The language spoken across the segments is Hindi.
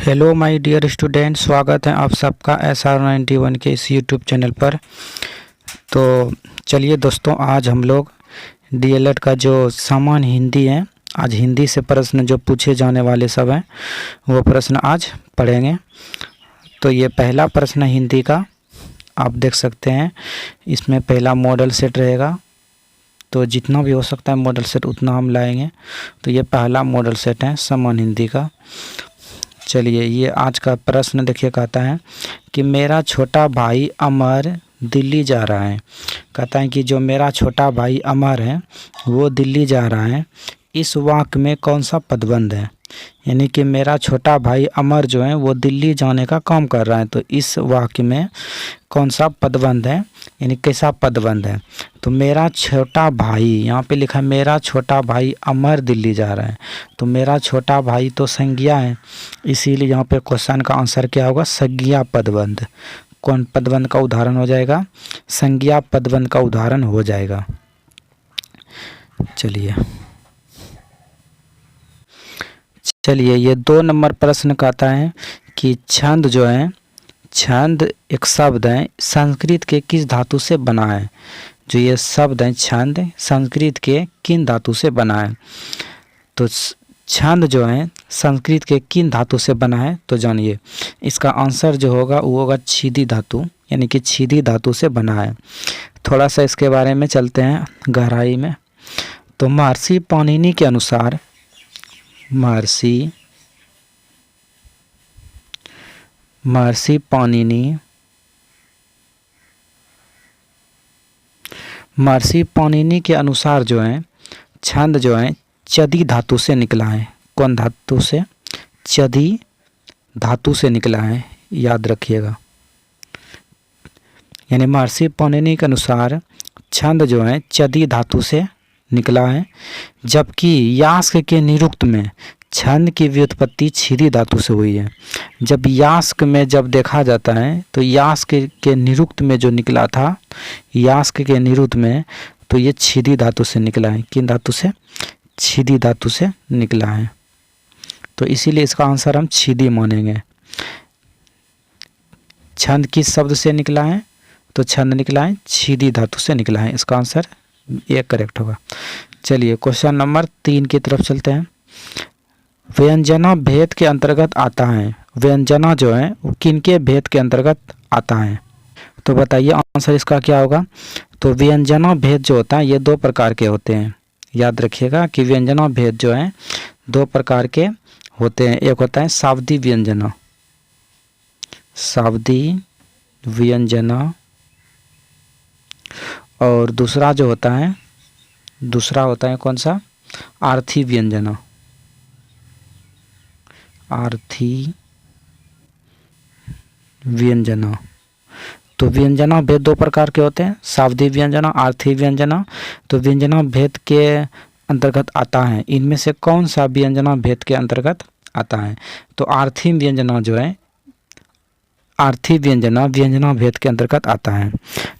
हेलो माय डियर स्टूडेंट, स्वागत है आप सबका SR91 के इस यूट्यूब चैनल पर। तो चलिए दोस्तों, आज हम लोग DLED का जो सामान्य हिंदी है, आज हिंदी से प्रश्न जो पूछे जाने वाले सब हैं वो प्रश्न आज पढ़ेंगे। तो ये पहला प्रश्न हिंदी का, आप देख सकते हैं इसमें पहला मॉडल सेट रहेगा। तो जितना भी हो सकता है मॉडल सेट उतना हम लाएंगे। तो ये पहला मॉडल सेट है सामान्य हिंदी का। चलिए, ये आज का प्रश्न देखिए, कहता है कि मेरा छोटा भाई अमर दिल्ली जा रहा है। कहता है कि जो मेरा छोटा भाई अमर है वो दिल्ली जा रहा है, इस वाक्य में कौन सा पदबंध है। यानी कि मेरा छोटा भाई अमर जो है वो दिल्ली जाने का काम कर रहा है, तो इस वाक्य में कौन सा पदबंध है, यानी कैसा पदबंध है। तो मेरा छोटा भाई, यहाँ पे लिखा है मेरा छोटा भाई अमर दिल्ली जा रहा है, तो मेरा छोटा भाई तो संज्ञा है, इसीलिए यहाँ पे क्वेश्चन का आंसर क्या होगा, संज्ञा पदबंध। कौन पदबंध का उदाहरण हो जाएगा, संज्ञा पदबंध का उदाहरण हो जाएगा। चलिए, ये 2 नंबर प्रश्न कहता है कि छंद जो है, छंद एक शब्द है, संस्कृत के किस धातु से बना है। जो ये शब्द है छंद, संस्कृत के किन धातु से बना है। तो छंद जो है संस्कृत के किन धातु से बना है, तो जानिए इसका आंसर जो होगा वो होगा छिदी धातु, यानी कि छिदी धातु से बना है। थोड़ा सा इसके बारे में चलते हैं गहराई में। तो महर्षि पाणिनि के अनुसार, महर्षि पाणिनि के अनुसार जो है छंद जो है चदी धातु से निकला है। कौन धातु से, चदी धातु से निकला है, याद रखिएगा। यानी महर्षि पाणिनि के अनुसार छंद जो है चदी धातु से निकला है, जबकि यास्क के निरुक्त में छंद की व्युत्पत्ति छिदी धातु से हुई है। जब यास्क में जब देखा जाता है तो यास्क के निरुक्त में जो निकला था, यास्क के निरुक्त में, तो ये छिदी धातु से निकला है। किन धातु से, छिदी धातु से निकला है, तो इसीलिए इसका आंसर हम छिदी मानेंगे। छंद किस शब्द से निकला है, तो छंद निकला है छिदी धातु से निकला है, इसका आंसर ये करेक्ट होगा। चलिए क्वेश्चन नंबर 3 की तरफ चलते हैं। व्यंजना भेद के अंतर्गत आता है। व्यंजना जो है वो किनके भेद के अंतर्गत आता है, तो बताइए आंसर इसका क्या होगा। तो व्यंजना भेद जो होता है ये 2 प्रकार के होते हैं, याद रखिएगा कि व्यंजना भेद जो है 2 प्रकार के होते हैं। एक होता है शाब्दी व्यंजना, शाब्दी व्यंजना, और दूसरा जो होता है, दूसरा होता है कौन सा, आर्थी व्यंजना, आर्थी व्यंजना। तो व्यंजना भेद 2 प्रकार के होते हैं, शाब्दी व्यंजना, आर्थी व्यंजना। तो व्यंजना भेद के अंतर्गत आता है, इनमें से कौन सा व्यंजना भेद के अंतर्गत आता है। तो आर्थी व्यंजना जो है, आर्थी व्यंजना व्यंजना भेद के अंतर्गत आता है,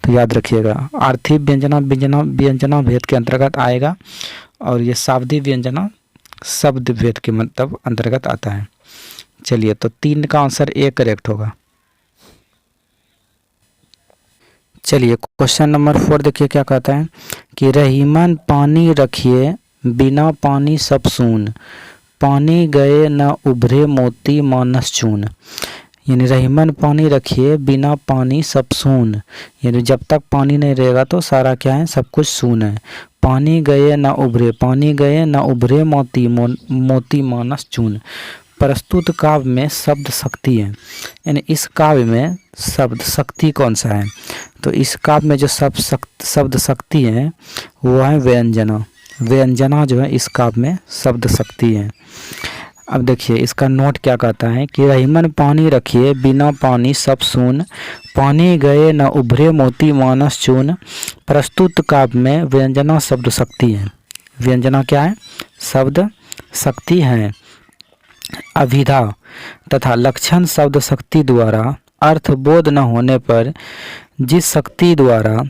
तो याद रखिएगा आर्थी व्यंजना व्यंजना भेद के अंतर्गत आएगा, और ये शाब्दी व्यंजना शब्द भेद के मतलब अंतर्गत आता है। चलिए, तो 3 का आंसर ए करेक्ट होगा। चलिए क्वेश्चन नंबर 4 देखिए क्या कहता है कि रहीमन पानी रखिए बिना पानी सब सून, पानी गए न उभरे मोती मानस चून। यानी रहीमन पानी रखिए बिना पानी सब सून, यानी जब तक पानी नहीं रहेगा तो सारा क्या है, सब कुछ सून है। पानी गए न उभरे, पानी गए न उभरे मोती मानस चून। प्रस्तुत काव्य में शब्द शक्ति है, यानी इस काव्य में शब्द शक्ति कौन सा है। तो इस काव्य में जो शब्द शक्ति है वो है व्यंजना। व्यंजना जो है इस काव्य में शब्द शक्ति है। अब देखिए इसका नोट क्या कहता है कि रहीमन पानी रखिए बिना पानी सब सून, पानी गए न उभरे मोती मानस चून। प्रस्तुत काव्य में व्यंजना शब्द शक्ति है। व्यंजना क्या है, शब्द शक्ति है। अभिधा तथा लक्षण शब्द शक्ति द्वारा अर्थबोध न होने पर जिस शक्ति द्वारा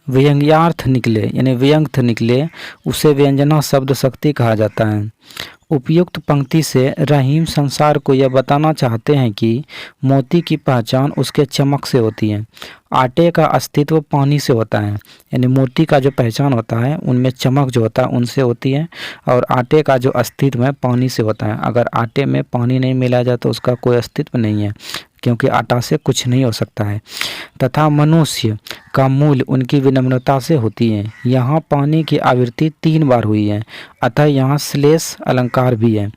व्यंग्यार्थ निकले, यानी व्यंग्य निकले, उसे व्यंजना शब्द शक्ति कहा जाता है। उपयुक्त पंक्ति से रहीम संसार को यह बताना चाहते हैं कि मोती की पहचान उसके चमक से होती है। आटे का अस्तित्व पानी से होता है, यानी मोती का जो पहचान होता है उनमें चमक जो होता है उनसे होती है, और आटे का जो अस्तित्व है पानी से होता है। अगर आटे में पानी नहीं मिलाया जाए तो उसका कोई अस्तित्व नहीं है, क्योंकि आटा से कुछ नहीं हो सकता है। तथा मनुष्य का मूल उनकी विनम्रता से होती है। यहाँ पानी की आवृत्ति 3 बार हुई है, अतः यहाँ श्लेष अलंकार भी है।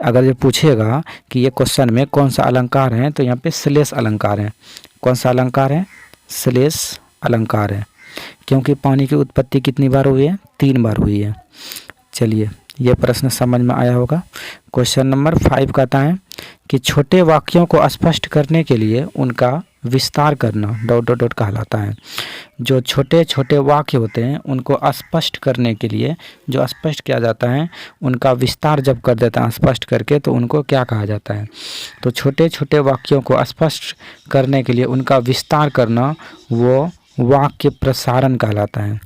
अगर ये पूछेगा कि ये क्वेश्चन में कौन सा अलंकार है, तो यहाँ पे श्लेष अलंकार है। कौन सा अलंकार है? श्लेष अलंकार है, क्योंकि पानी की उत्पत्ति कितनी बार हुई है? 3 बार हुई है। चलिए, यह प्रश्न समझ में आया होगा। क्वेश्चन नंबर 5 कहता है कि छोटे वाक्यों को स्पष्ट करने के लिए उनका विस्तार करना ... कहलाता है। जो छोटे छोटे वाक्य होते हैं उनको स्पष्ट करने के लिए जो स्पष्ट किया जाता है, उनका विस्तार जब कर देता है स्पष्ट करके, तो उनको क्या कहा जाता है? तो छोटे छोटे वाक्यों को स्पष्ट करने के लिए उनका विस्तार करना वो वाक्य प्रसारण कहलाता है।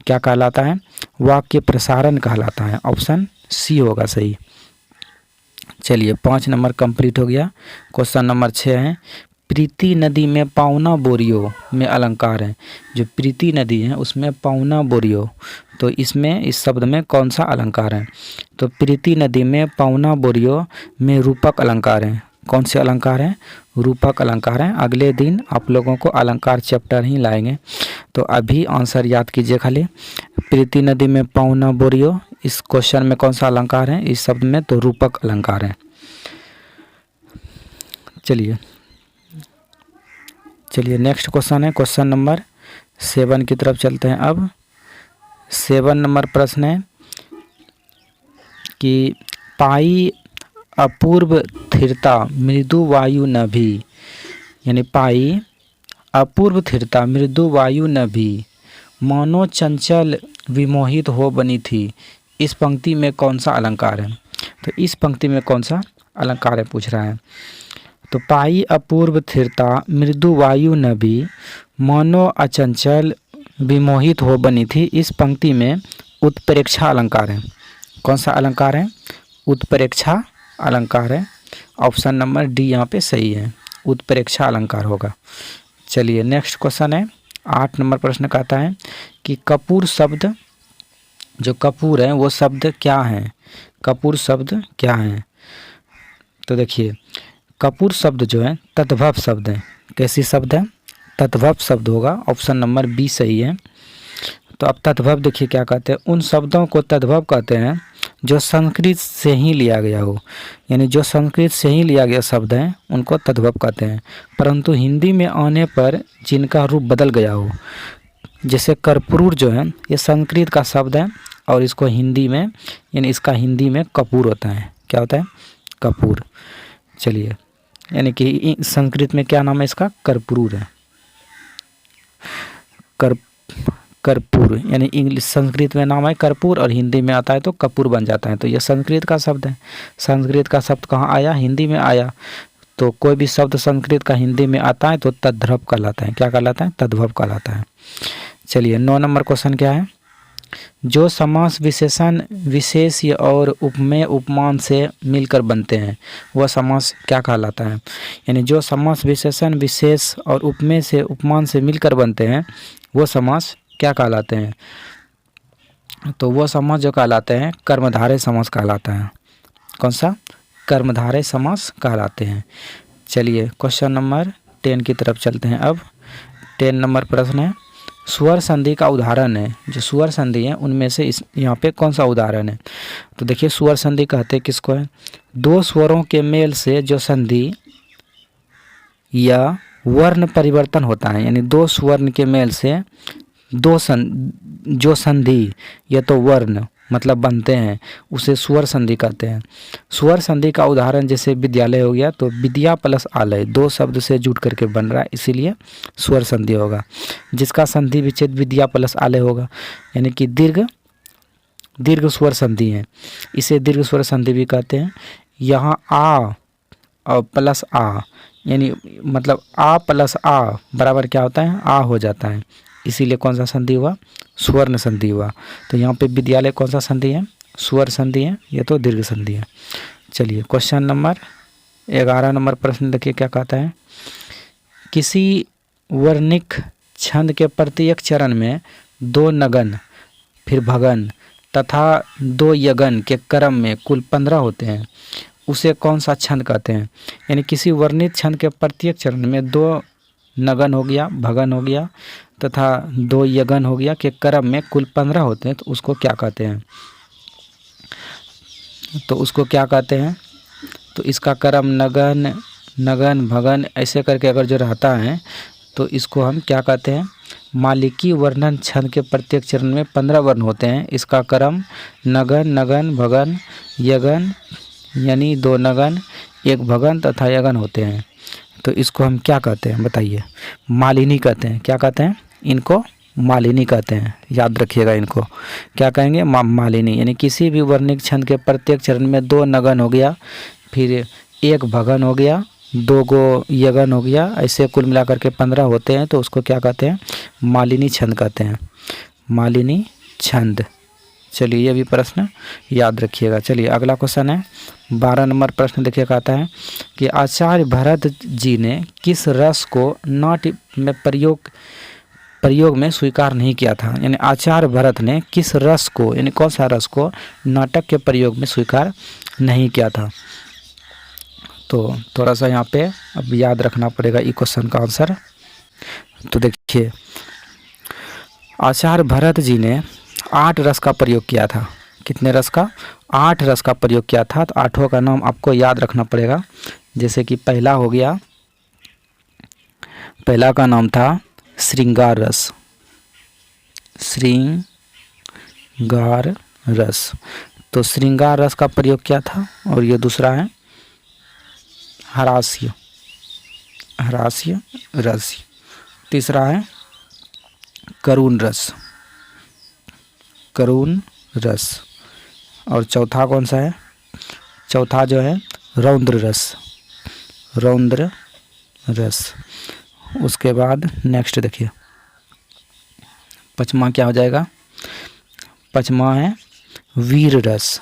क्या कहलाता है? वाक्य प्रसारण कहलाता है। ऑप्शन सी होगा सही। चलिए, 5 नंबर कंप्लीट हो गया। क्वेश्चन नंबर 6 है, प्रीति नदी में पावना बोरियो में अलंकार है। जो प्रीति नदी है उसमें पावना बोरियो, तो इसमें इस शब्द में कौन सा अलंकार है? तो प्रीति नदी में पावना बोरियो में रूपक अलंकार है। कौन से अलंकार हैं? रूपक अलंकार हैं। अगले दिन आप लोगों को अलंकार चैप्टर ही लाएंगे, तो अभी आंसर याद कीजिए खाली। प्रीति नदी में पावना बोरियो, इस क्वेश्चन में कौन सा अलंकार है इस शब्द में? तो रूपक अलंकार है। चलिए नेक्स्ट क्वेश्चन है क्वेश्चन नंबर 7 की तरफ चलते हैं। अब 7 नंबर प्रश्न है कि पाई अपूर्व स्थिरता मृदु वायु न भी, यानी पाई अपूर्व स्थिरता मृदु वायु न भी मानो चंचल विमोहित हो बनी थी। इस पंक्ति में कौन सा अलंकार है? तो इस पंक्ति में कौन सा अलंकार है पूछ रहा है। तो पाई अपूर्व स्थिरता मृदु वायु न भी मानो अचंचल विमोहित हो बनी थी। इस पंक्ति में उत्प्रेक्षा अलंकार है। कौन सा अलंकार है? उत्प्रेक्षा अलंकार है। ऑप्शन नंबर डी यहाँ पे सही है, उत्प्रेक्षा अलंकार होगा। चलिए नेक्स्ट क्वेश्चन है 8 नंबर प्रश्न कहता है कि कपूर शब्द, जो कपूर है वो शब्द क्या है? कपूर शब्द क्या है? तो देखिए, कपूर शब्द जो है तद्भव शब्द है। कैसी शब्द है? तद्भव शब्द होगा। ऑप्शन नंबर बी सही है। तो अब तद्भव देखिए क्या कहते हैं, उन शब्दों को तद्भव कहते हैं जो संस्कृत से ही लिया गया हो, यानी जो संस्कृत से ही लिया गया शब्द है उनको तद्भव कहते हैं, परंतु हिंदी में आने पर जिनका रूप बदल गया हो। जैसे कर्पूर जो है ये संस्कृत का शब्द है और इसको हिंदी में, यानी इसका हिंदी में कपूर होता है। क्या होता है? कपूर। चलिए, यानी कि संस्कृत में क्या नाम है इसका? कर्पूर है। कर्पूर, यानी इंग्लिश संस्कृत में नाम है कर्पूर और हिंदी में आता है तो कपूर बन जाता है। तो ये संस्कृत का शब्द है। संस्कृत का शब्द कहाँ आया? हिंदी में आया। तो कोई भी शब्द संस्कृत का हिंदी में आता है तो तद्भव कहलाता है। क्या कहलाता है? तद्भव कहलाता है। चलिए 9 नंबर क्वेश्चन क्या है? जो समास विशेषण विशेष और उपमेय उपमान से मिलकर बनते हैं वह समास क्या कहलाता है? यानी जो समास विशेषण विशेष और उपमेय से उपमान से मिलकर बनते हैं वो समास क्या कहलाते हैं? तो वो समास जो कहलाते हैं कर्मधारय समास कहलाता है। कौन सा? कर्मधारय समास कहलाते हैं। चलिए क्वेश्चन नंबर 10 की तरफ चलते हैं। अब 10 नंबर प्रश्न है, स्वर संधि का उदाहरण है। जो स्वर संधि है उनमें से इस यहाँ पे कौन सा उदाहरण है? तो देखिए, स्वर संधि कहते हैं किसको है? दो स्वरों के मेल से जो संधि या वर्ण परिवर्तन होता है, यानी दो स्वर्ण के मेल से जो संधि या तो वर्ण मतलब बनते हैं उसे स्वर संधि कहते हैं। स्वर संधि का उदाहरण जैसे विद्यालय हो गया, तो विद्या प्लस आलय 2 शब्द से जुड़ करके बन रहा है, इसीलिए स्वर संधि होगा। जिसका संधि विच्छेद विद्या प्लस आलय होगा, यानी कि दीर्घ स्वर संधि है, इसे दीर्घ स्वर संधि भी कहते हैं। यहाँ आ और प्लस आ, यानी मतलब आ प्लस आ बराबर क्या होता है? आ हो जाता है, इसीलिए कौन सा संधि हुआ? स्वर्ण संधि हुआ। तो यहाँ पे विद्यालय कौन सा संधि है? स्वर संधि है, ये तो दीर्घ संधि है। चलिए क्वेश्चन नंबर 11 नंबर प्रश्न देखिए क्या कहता है। किसी वर्णिक छंद के प्रत्येक चरण में 2 नगन फिर भगन तथा 2 यगन के क्रम में कुल 15 होते हैं, उसे कौन सा छंद कहते हैं। यानी किसी वर्णित छंद के प्रत्येक चरण में 2 नगन हो गया, भगन हो गया तथा 2 यगन हो गया के क्रम में कुल 15 होते हैं, तो उसको क्या कहते हैं। तो उसको क्या कहते हैं, तो इसका क्रम नगन नगन भगन ऐसे करके अगर जो रहता है तो इसको हम क्या कहते हैं। मालिकी वर्णन छंद के प्रत्येक चरण में 15 वर्ण होते हैं, इसका क्रम नगन नगन भगन यगन यानी 2 नगन 1 भगन तथा यगन होते हैं, तो इसको हम क्या कहते हैं बताइए। मालिनी कहते हैं। क्या कहते हैं, इनको मालिनी कहते हैं, याद रखिएगा इनको क्या कहेंगे, मालिनी। यानी किसी भी वर्णिक छंद के प्रत्येक चरण में 2 नगन हो गया, फिर 1 भगन हो गया, 2 गो यगन हो गया, ऐसे कुल मिलाकर के 15 होते हैं, तो उसको क्या कहते हैं, मालिनी छंद कहते हैं, मालिनी छंद। चलिए ये भी प्रश्न याद रखिएगा। चलिए अगला क्वेश्चन है 12 नंबर प्रश्न देखिए कहता है कि आचार्य भरत जी ने किस रस को नाट्य में प्रयोग में स्वीकार नहीं किया था। यानी आचार्य भरत ने किस रस को यानी कौन सा रस को नाटक के प्रयोग में स्वीकार नहीं किया था। तो थोड़ा सा यहाँ पे अब याद रखना पड़ेगा इस क्वेश्चन का आंसर। तो देखिए आचार्य भरत जी ने 8 रस का प्रयोग किया था। कितने रस का, 8 रस का प्रयोग किया था। तो 8 का नाम आपको याद रखना पड़ेगा। जैसे कि पहला हो गया, पहला का नाम था श्रृंगार रस, श्रृंगार रस, तो श्रृंगार रस का प्रयोग किया था। और ये दूसरा है हास्य, हास्य रस। तीसरा है करुण रस, करुण रस। और चौथा कौन सा है, चौथा जो है रौद्र रस, रौद्र रस। उसके बाद नेक्स्ट देखिए पचमा क्या हो जाएगा, पचमा है वीर रस,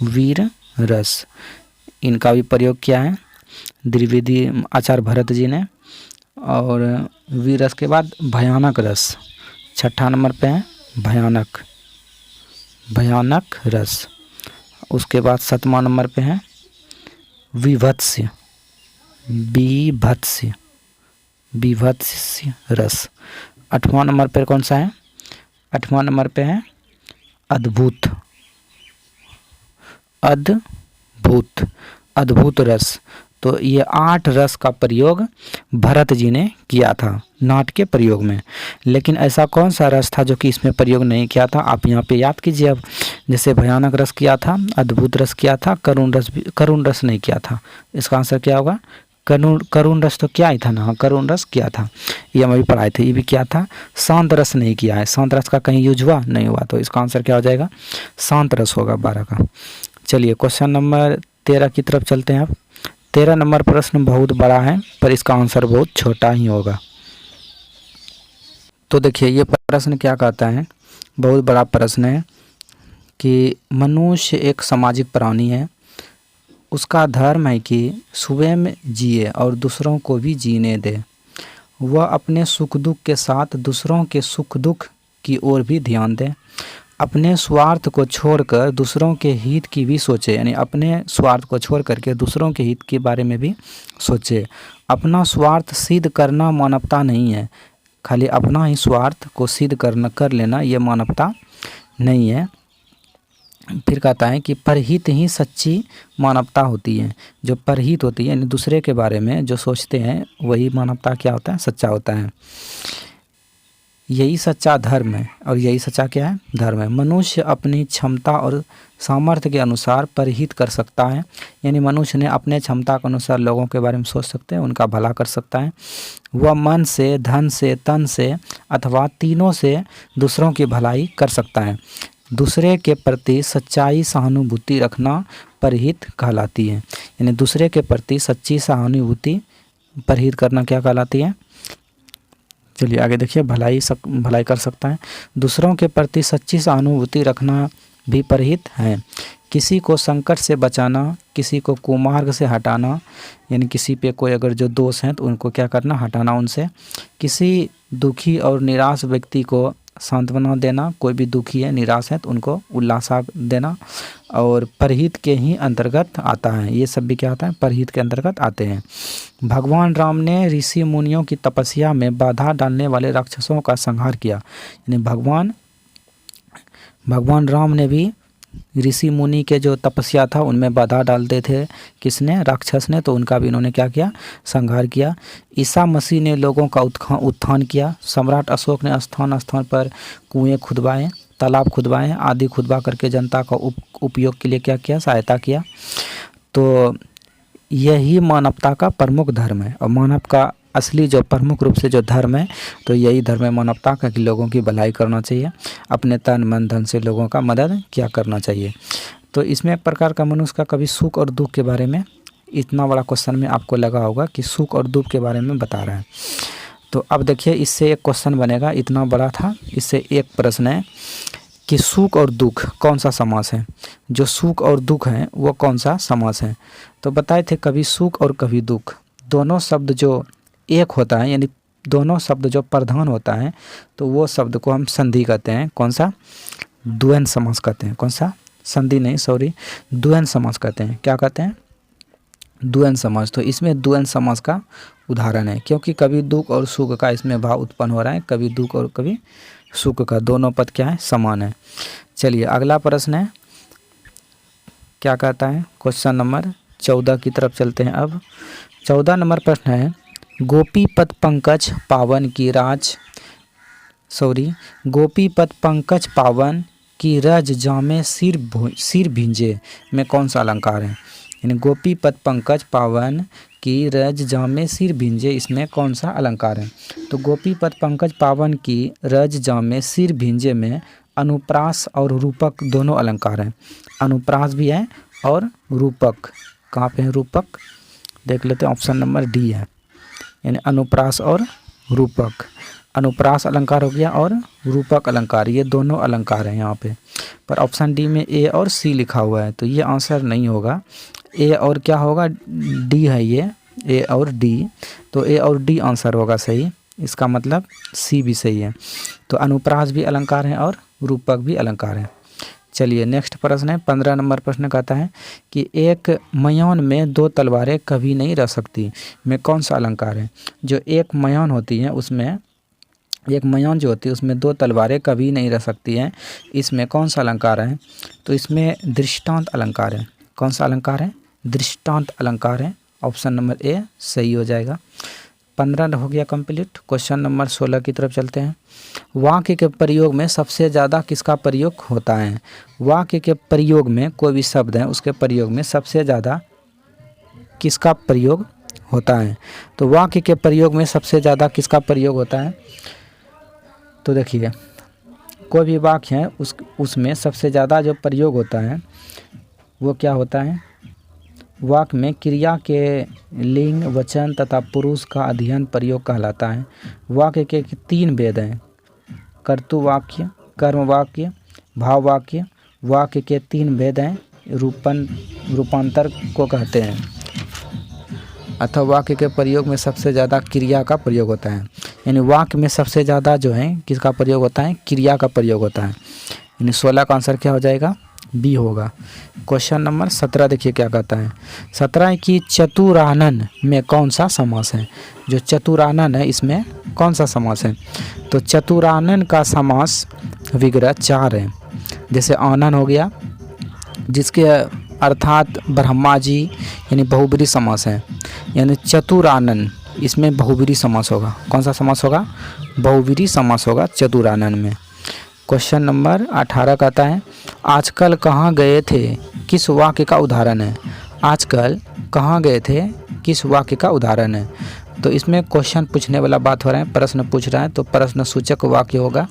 वीर रस। इनका भी प्रयोग किया है द्विवेदी आचार्य भरत जी ने। और वीर रस के बाद भयानक रस, 6ठा नंबर पे है भयानक, भयानक रस। उसके बाद 7वां नंबर पे है विभत्स, विभत्स, विभत्स रस। 8वां नंबर पर कौन सा है, 8वां नंबर पे है अद्भुत, अद्भुत, अद्भुत रस। तो ये 8 रस का प्रयोग भरत जी ने किया था नाट्य के प्रयोग में। लेकिन ऐसा कौन सा रस था जो कि इसमें प्रयोग नहीं किया था, आप यहाँ पे याद कीजिए। अब जैसे भयानक रस किया था, अद्भुत रस किया था, करुण रस नहीं किया था। इसका आंसर क्या होगा, करुण रस तो क्या ही था ना, करुण रस किया था, ये हम अभी पढ़ाए थे। ये भी क्या था, शांत रस नहीं किया है, शांत रस का कहीं यूज हुआ नहीं हुआ, तो इसका आंसर क्या हो जाएगा, शांत रस होगा 12 का। चलिए क्वेश्चन नंबर 13 की तरफ चलते हैं। अब 13 नंबर प्रश्न बहुत बड़ा है पर इसका आंसर बहुत छोटा ही होगा। तो देखिए ये प्रश्न क्या कहता है, बहुत बड़ा प्रश्न है कि मनुष्य एक सामाजिक प्राणी है, उसका धर्म है कि स्वयं जिए और दूसरों को भी जीने दे। वह अपने सुख दुख के साथ दूसरों के सुख दुख की ओर भी ध्यान दे। अपने स्वार्थ को छोड़कर दूसरों के हित की भी सोचे, यानी अपने स्वार्थ को छोड़ करके दूसरों के हित के बारे में भी सोचे। अपना स्वार्थ सिद्ध करना मानवता नहीं है, खाली अपना ही स्वार्थ को सिद्ध कर लेना ये मानवता नहीं है। फिर कहता है कि परहित ही सच्ची मानवता होती है। जो परहित होती है यानी दूसरे के बारे में जो सोचते हैं वही मानवता क्या होता है, सच्चा होता है। यही सच्चा धर्म है। और यही सच्चा क्या है, धर्म है। मनुष्य अपनी क्षमता और सामर्थ्य के अनुसार परहित कर सकता है, यानी मनुष्य ने अपने क्षमता के अनुसार लोगों के बारे में सोच सकते हैं, उनका भला कर सकता है। वह मन से, धन से, तन से अथवा तीनों से दूसरों की भलाई कर सकता है। दूसरे के प्रति सच्चाई सहानुभूति रखना परहित कहलाती है, यानी दूसरे के प्रति सच्ची सहानुभूति परहित करना क्या कहलाती है। चलिए आगे देखिए, भलाई कर सकता है। दूसरों के प्रति सच्ची सहानुभूति रखना भी परहित हैं। किसी को संकट से बचाना, किसी को कुमार्ग से हटाना, यानी किसी पे कोई अगर जो दोष हैं तो उनको क्या करना, हटाना उनसे। किसी दुखी और निराश व्यक्ति को सांत्वना देना, कोई भी दुखी है निराश है तो उनको उल्लासा देना, और परहित के ही अंतर्गत आता है। ये सब भी क्या आता है, परहित के अंतर्गत आते हैं। भगवान राम ने ऋषि मुनियों की तपस्या में बाधा डालने वाले राक्षसों का संहार किया, यानी भगवान राम ने भी ऋषि मुनि के जो तपस्या था उनमें बाधा डालते थे, किसने, राक्षस ने, तो उनका भी इन्होंने क्या किया, संहार किया। ईसा मसीह ने लोगों का उत्थान किया। सम्राट अशोक ने स्थान स्थान पर कुएं खुदवाए, तालाब खुदवाए आदि खुदवा करके जनता का उपयोग के लिए क्या किया, सहायता किया। तो यही मानवता का प्रमुख धर्म है, और मानव का असली जो प्रमुख रूप से जो धर्म है तो यही धर्म है मानवता का, कि लोगों की भलाई करना चाहिए, अपने तन मन धन से लोगों का मदद क्या करना चाहिए। तो इसमें एक प्रकार का मनुष्य का कभी सुख और दुख के बारे में, इतना बड़ा क्वेश्चन में आपको लगा होगा कि सुख और दुख के बारे में बता रहा है। तो अब देखिए इससे एक क्वेश्चन बनेगा, इतना बड़ा था, इससे एक प्रश्न है कि सुख और दुख कौन सा समास है, जो सुख और दुख है वो कौन सा समास है। तो बताए थे कभी सुख और कभी दुख, दोनों शब्द जो एक होता है, यानी दोनों शब्द जो प्रधान होता है तो वो शब्द को हम संधि कहते हैं। कौन सा, द्वंद्व समास कहते हैं। कौन सा, संधि नहीं, सॉरी, द्वंद्व समास कहते हैं। क्या कहते हैं, द्वंद्व समास। तो इसमें द्वंद्व समास का उदाहरण है, क्योंकि कभी दुख और सुख का इसमें भाव उत्पन्न हो रहा है, कभी दुख और कभी सुख का, दोनों पद क्या है, समान है। चलिए अगला प्रश्न है, क्या कहता है, क्वेश्चन नंबर 14 की तरफ चलते हैं। अब 14 नंबर प्रश्न है, गोपी पद पंकज पावन की गोपी पद पंकज पावन की रज जामे सिर भींजे में कौन सा अलंकार है। यानी गोपी पद पंकज पावन की रज जामे सिर भींजे, इसमें कौन सा अलंकार है। तो गोपी पद पंकज पावन की रज जामे सिर भींजे में अनुप्रास और रूपक दोनों अलंकार हैं। अनुप्रास भी है और रूपक, कहाँ पे है रूपक, देख लेते हैं, ऑप्शन नंबर डी है, यानी अनुप्रास और रूपक। अनुप्रास अलंकार हो गया और रूपक अलंकार, ये दोनों अलंकार हैं यहाँ पे, पर ऑप्शन डी में ए और सी लिखा हुआ है, तो ये आंसर नहीं होगा। ए और क्या होगा, डी है ये, ए और डी, तो ए और डी आंसर होगा सही, इसका मतलब सी भी सही है। तो अनुप्रास भी अलंकार है और रूपक भी अलंकार है। चलिए नेक्स्ट प्रश्न है, 15 नंबर प्रश्न कहता है कि एक मयान में दो तलवारें कभी नहीं रह सकती में कौन सा अलंकार है। जो एक मयान होती है उसमें, एक मयान जो होती है उसमें दो तलवारें कभी नहीं रह सकती हैं, इसमें कौन सा अलंकार है। तो इसमें दृष्टांत अलंकार है। कौन सा अलंकार है, दृष्टांत अलंकार है, ऑप्शन नंबर ए सही हो जाएगा। 15 हो गया कंप्लीट। क्वेश्चन नंबर 16 की तरफ चलते हैं। वाक्य के प्रयोग में सबसे ज़्यादा किसका प्रयोग होता है। वाक्य के प्रयोग में कोई भी शब्द है उसके प्रयोग में सबसे ज़्यादा किसका प्रयोग होता है। तो वाक्य के प्रयोग में सबसे ज़्यादा किसका प्रयोग होता है। तो देखिए कोई भी वाक्य है उसमें सबसे ज़्यादा जो प्रयोग होता है वो क्या होता है। वाक्य में क्रिया के लिंग, वचन तथा पुरुष का अध्ययन प्रयोग कहलाता है। वाक्य के 3 भेद हैं, कर्तु वाक्य, कर्म वाक्य, भाव वाक्य। वाक्य के 3 भेद हैं, रूपांतर को कहते हैं। अथवा वाक्य के प्रयोग में सबसे ज़्यादा क्रिया का प्रयोग होता है, यानी वाक्य में सबसे ज़्यादा जो है किसका प्रयोग होता है, क्रिया का प्रयोग होता है। यानी 16 का आंसर क्या हो जाएगा, बी होगा। क्वेश्चन नंबर 17 देखिए क्या कहता है। 17 की चतुरानन में कौन सा समास है। जो चतुरानन है इसमें कौन सा समास है। तो चतुरानन का समास विग्रह 4 है। जैसे आनन हो गया जिसके अर्थात ब्रह्मा जी, यानी बहुब्री समास है। यानी चतुरानन इसमें बहुब्री समास होगा। कौन सा समास होगा, बहुब्री समास होगा चतुरानन में। क्वेश्चन नंबर 18 कहता है आजकल कहाँ गए थे किस वाक्य का उदाहरण है। आजकल कहाँ गए थे किस वाक्य का उदाहरण है। तो इसमें क्वेश्चन पूछने वाला बात हो रहा है, प्रश्न पूछ रहा है, तो प्रश्न सूचक वाक्य होगा।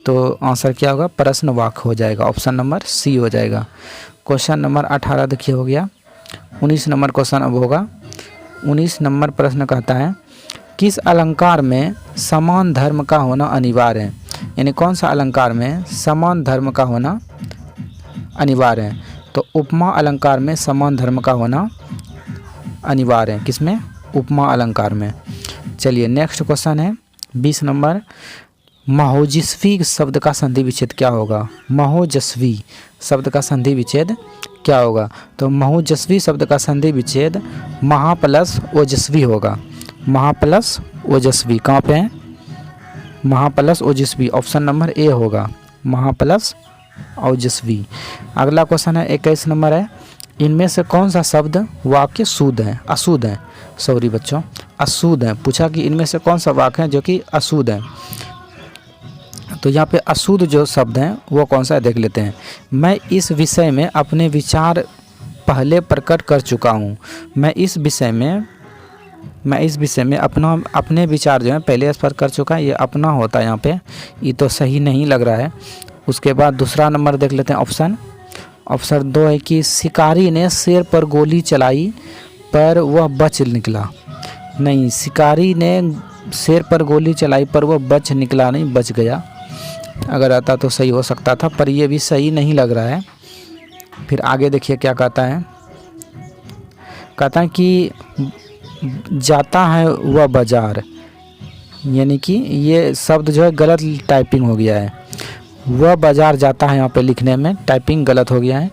तो आंसर क्या होगा, प्रश्न वाक्य हो जाएगा, ऑप्शन नंबर सी हो जाएगा। क्वेश्चन नंबर 18 देखिए हो गया। 19 नंबर क्वेश्चन अब होगा। 19 नंबर प्रश्न कहता है किस अलंकार में समान धर्म का होना अनिवार्य है। यानी कौन सा अलंकार में समान धर्म का होना अनिवार्य है। तो उपमा अलंकार में समान धर्म का होना अनिवार्य है। किसमें? उपमा अलंकार में। चलिए नेक्स्ट क्वेश्चन है 20 नंबर। महोजस्वी शब्द का संधि विच्छेद क्या होगा? महोजस्वी शब्द का संधि विच्छेद क्या होगा? तो महोजस्वी शब्द का संधि विच्छेद महा प्लस ओजस्वी होगा। महा प्लस ओजस्वी कहाँ पे है? महा प्लस ओजस्वी, ऑप्शन नंबर ए होगा, महा प्लस ओजस्वी। अगला क्वेश्चन है 21 नंबर है। इनमें से कौन सा शब्द वाक्य शुद्ध है, अशुद्ध है? सॉरी बच्चों, अशुद्ध है। पूछा कि इनमें से कौन सा वाक्य है जो कि अशुद्ध है। तो यहाँ पे अशुद्ध जो शब्द हैं वो कौन सा है देख लेते हैं। मैं इस विषय में अपने विचार पहले प्रकट कर चुका हूँ। मैं इस विषय में अपने विचार जो है पहले स्पष्ट कर चुका है। ये अपना होता है यहाँ पे, ये तो सही नहीं लग रहा है। उसके बाद दूसरा नंबर देख लेते हैं। ऑप्शन 2 है कि शिकारी ने शेर पर गोली चलाई पर वह बच निकला। नहीं, शिकारी ने शेर पर गोली चलाई पर वह बच निकला नहीं, बच गया। अगर आता तो सही हो सकता था, पर यह भी सही नहीं लग रहा है। फिर आगे देखिए क्या कहता है। कहता है कि जाता है वह बाजार, यानी कि ये शब्द जो है गलत टाइपिंग हो गया है। वह बाजार जाता है, यहाँ पे लिखने में टाइपिंग गलत हो गया है।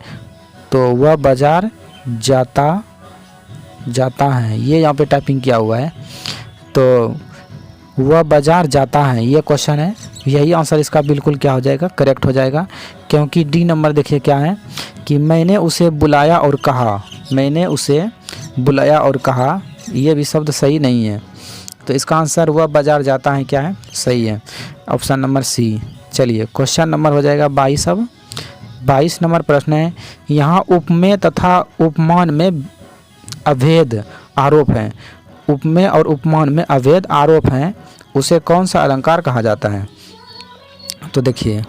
तो वह बाजार जाता है, ये यहाँ पे टाइपिंग किया हुआ है। तो वह बाजार जाता है, ये क्वेश्चन है। यही आंसर इसका बिल्कुल क्या हो जाएगा, करेक्ट हो जाएगा। क्योंकि डी नंबर देखिए क्या है कि मैंने उसे बुलाया और कहा। मैंने उसे बुलाया और कहा, ये भी शब्द सही नहीं है। तो इसका आंसर वह बाजार जाता है क्या है, सही है, ऑप्शन नंबर सी। चलिए क्वेश्चन नंबर हो जाएगा 22। अब 22 नंबर प्रश्न है। यहाँ उपमेय तथा उपमान में अभेद आरोप है। उपमेय और उपमान में अभेद आरोप हैं, उसे कौन सा अलंकार कहा जाता है? तो देखिए,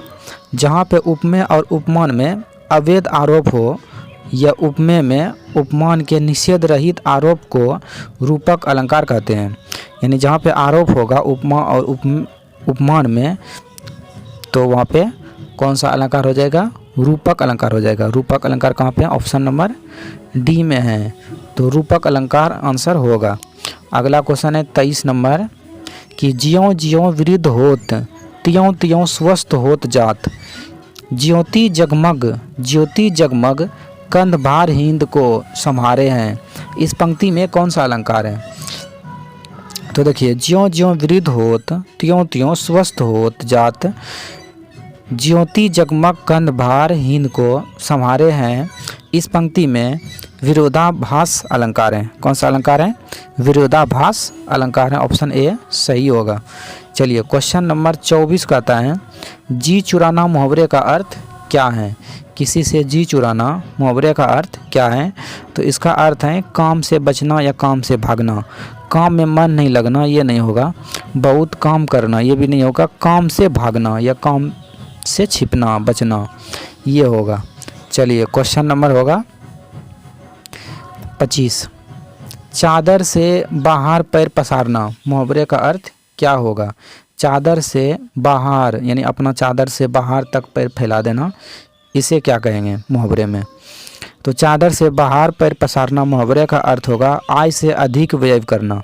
जहाँ पे उपमेय और उपमान में अभेद आरोप हो या उपमेय में उपमान के निषेध रहित आरोप को रूपक अलंकार कहते हैं। यानी जहाँ पे आरोप होगा उपमा और उपमान में, तो वहाँ पे कौन सा अलंकार हो जाएगा, रूपक अलंकार हो जाएगा। रूपक अलंकार कहाँ पे है, ऑप्शन नंबर डी में है। तो रूपक अलंकार आंसर होगा। अगला क्वेश्चन है 23 नंबर कि ज्यों ज्यों वृद्ध होत त्यों त्यों स्वस्थ होत जात। ज्योति जगमग कंधभार हिंद को संभारे हैं। इस पंक्ति में कौन सा अलंकार है? तो देखिए, ज्यों ज्यों वृद्ध होत त्यों त्यों स्वस्थ होत जात। ज्योति जगमग कंधभार हिंद को संभारे हैं, इस पंक्ति में विरोधाभास अलंकार है। कौन सा अलंकार है? विरोधाभास अलंकार है, ऑप्शन ए सही होगा। चलिए क्वेश्चन नंबर 24 कहता है जी चुराना मुहावरे का अर्थ क्या है? किसी से जी चुराना मुहावरे का अर्थ क्या है? तो इसका अर्थ है काम से बचना या काम से भागना। काम में मन नहीं लगना, ये नहीं होगा। बहुत काम करना, ये भी नहीं होगा। काम से भागना या काम से छिपना, बचना, ये होगा। चलिए क्वेश्चन नंबर होगा 25। चादर से बाहर पैर पसारना मुहावरे का अर्थ क्या होगा? चादर से बाहर यानी अपना चादर से बाहर तक पैर फैला देना, इसे क्या कहेंगे मुहावरे में? तो चादर से बाहर पैर पसारना मुहावरे का अर्थ होगा आय से अधिक व्यय करना।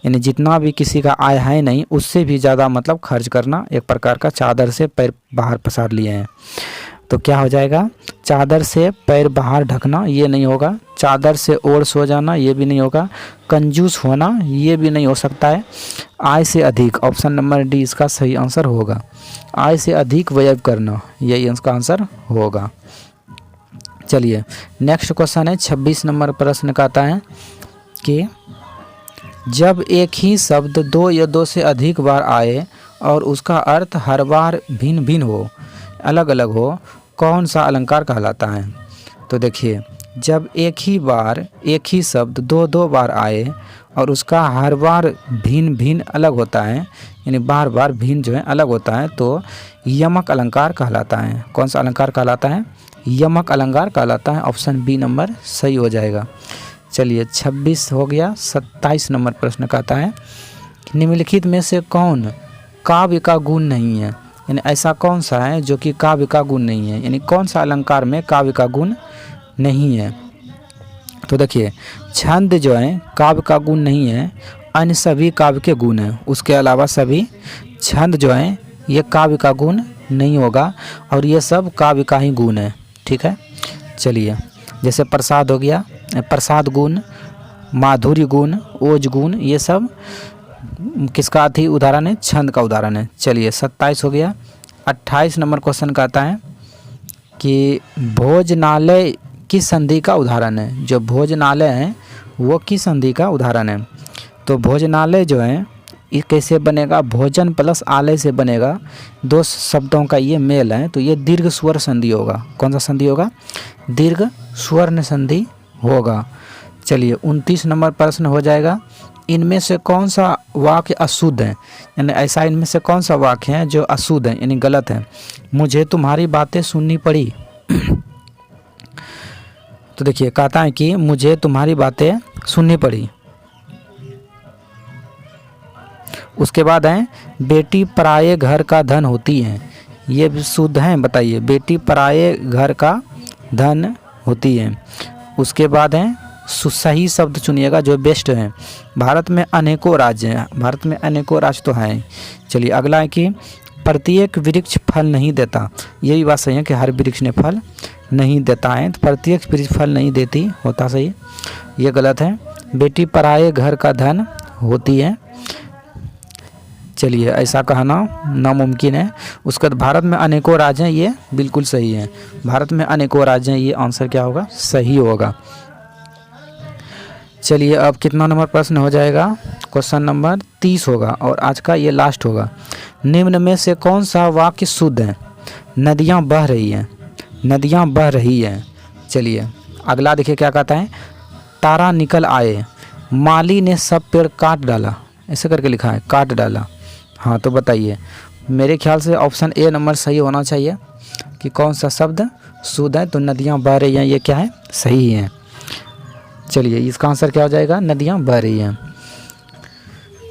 यानी जितना भी किसी का आय है नहीं, उससे भी ज़्यादा मतलब खर्च करना, एक प्रकार का चादर से पैर बाहर पसार लिए हैं। तो क्या हो जाएगा? चादर से पैर बाहर ढकना, ये नहीं होगा। चादर से ओढ़ सो जाना, ये भी नहीं होगा। कंजूस होना, ये भी नहीं हो सकता है। आय से अधिक, ऑप्शन नंबर डी इसका सही आंसर होगा। आय से अधिक व्यय करना, यही इसका आंसर होगा। चलिए नेक्स्ट क्वेश्चन है 26 नंबर प्रश्न कहता है कि जब एक ही शब्द दो या दो से अधिक बार आए और उसका अर्थ हर बार भिन्न भिन्न हो, अलग अलग हो, कौन सा अलंकार कहलाता है? तो देखिए, जब एक ही शब्द दो बार आए और उसका हर बार भिन्न भिन्न अलग होता है, यानी बार बार भिन्न जो है अलग होता है, तो यमक अलंकार कहलाता है। कौन सा अलंकार कहलाता है? यमक अलंकार कहलाता है, ऑप्शन बी नंबर सही हो जाएगा। चलिए 26 हो गया। 27 नंबर प्रश्न कहता है निम्नलिखित में से कौन काव्य का गुण नहीं है? यानी ऐसा कौन सा है जो कि काव्य का गुण नहीं है, यानी कौन सा अलंकार में काव्य का गुण नहीं है। तो देखिए छंद जो है काव्य का गुण नहीं है, अन्य सभी काव्य के गुण हैं। उसके अलावा सभी छंद जो हैं ये काव्य का गुण नहीं होगा और ये सब काव्य का ही गुण है। ठीक है, चलिए जैसे प्रसाद हो गया, प्रसाद गुण, माधुर्य गुण, ओज गुण, ये सब किसका थी उदाहरण है, छंद का उदाहरण है। चलिए 27 हो गया। 28 नंबर क्वेश्चन कहता है कि भोजनालय किस संधि का उदाहरण है। जो भोजनालय है वो किस संधि का उदाहरण है। तो भोजनालय जो है ये कैसे बनेगा, भोजन प्लस आलय से बनेगा, दो शब्दों का ये मेल है, तो ये दीर्घ स्वर संधि होगा। कौन सा संधि होगा, दीर्घ स्वर्ण संधि होगा। चलिए 29 नंबर प्रश्न हो जाएगा, इनमें से कौन सा वाक्य अशुद्ध है, यानी ऐसा इनमें से कौन सा वाक्य है जो अशुद्ध है यानी गलत है। मुझे तुम्हारी बातें सुननी पड़ी। तो देखिए कहता है कि मुझे तुम्हारी बातें सुननी पड़ी। उसके बाद है बेटी पराये घर का धन होती है, ये भी शुद्ध है बताइए, बेटी पराये घर का धन होती है। उसके बाद है सही शब्द चुनिएगा जो बेस्ट है। भारत में अनेकों राज्य हैं, भारत में अनेकों राज्य तो हैं। चलिए अगला है कि प्रत्येक वृक्ष फल नहीं देता, ये भी बात सही है कि हर वृक्ष ने फल नहीं देता है, तो प्रत्येक वृक्ष फल नहीं देती होता सही, ये गलत है। बेटी पराये घर का धन होती है, चलिए ऐसा कहना नामुमकिन है। उसके बाद भारत में अनेकों राज्य हैं, ये बिल्कुल सही है, भारत में अनेकों राज्य हैं, ये आंसर क्या होगा, सही होगा। चलिए अब कितना नंबर प्रश्न हो जाएगा, क्वेश्चन नंबर 30 होगा और आज का ये लास्ट होगा। निम्न में से कौन सा वाक्य शुद्ध है। नदियाँ बह रही हैं, नदियाँ बह रही हैं। चलिए अगला देखिए क्या कहता है, तारा निकल आए, माली ने सब पेड़ काट डाला, ऐसे करके लिखा है काट डाला। हाँ तो बताइए, मेरे ख्याल से ऑप्शन ए नंबर सही होना चाहिए कि कौन सा शब्द शुद्ध है। तो नदियाँ बह रही हैं, ये क्या है, सही है। चलिए इसका आंसर क्या हो जाएगा, नदियाँ बह रही हैं।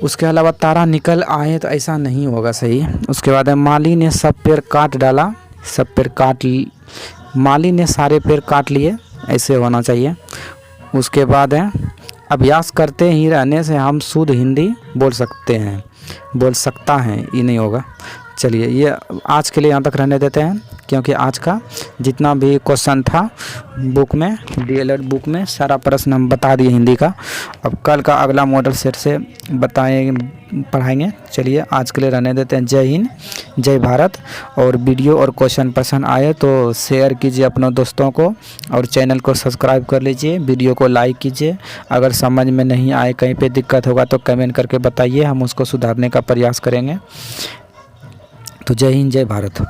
उसके अलावा तारा निकल आए तो ऐसा नहीं होगा सही। उसके बाद है माली ने सब पेड़ काट डाला, सब पेड़ काट, माली ने सारे पेड़ काट लिए, ऐसे होना चाहिए। उसके बाद है अभ्यास करते ही रहने से हम शुद्ध हिंदी बोल सकते हैं, बोल सकता है, ये नहीं होगा। चलिए ये आज के लिए यहाँ तक रहने देते हैं, क्योंकि आज का जितना भी क्वेश्चन था बुक में, डीएलएड बुक में सारा प्रश्न हम बता दिए हिंदी का। अब कल का अगला मॉडल सेट से पढ़ाएंगे। चलिए आज के लिए रहने देते हैं। जय हिंद, जय भारत। और वीडियो और क्वेश्चन पसंद आए तो शेयर कीजिए अपने दोस्तों को और चैनल को सब्सक्राइब कर लीजिए, वीडियो को लाइक कीजिए। अगर समझ में नहीं आए, कहीं पे दिक्कत होगा तो कमेंट करके बताइए, हम उसको सुधारने का प्रयास करेंगे। तो जय हिंद, जय भारत।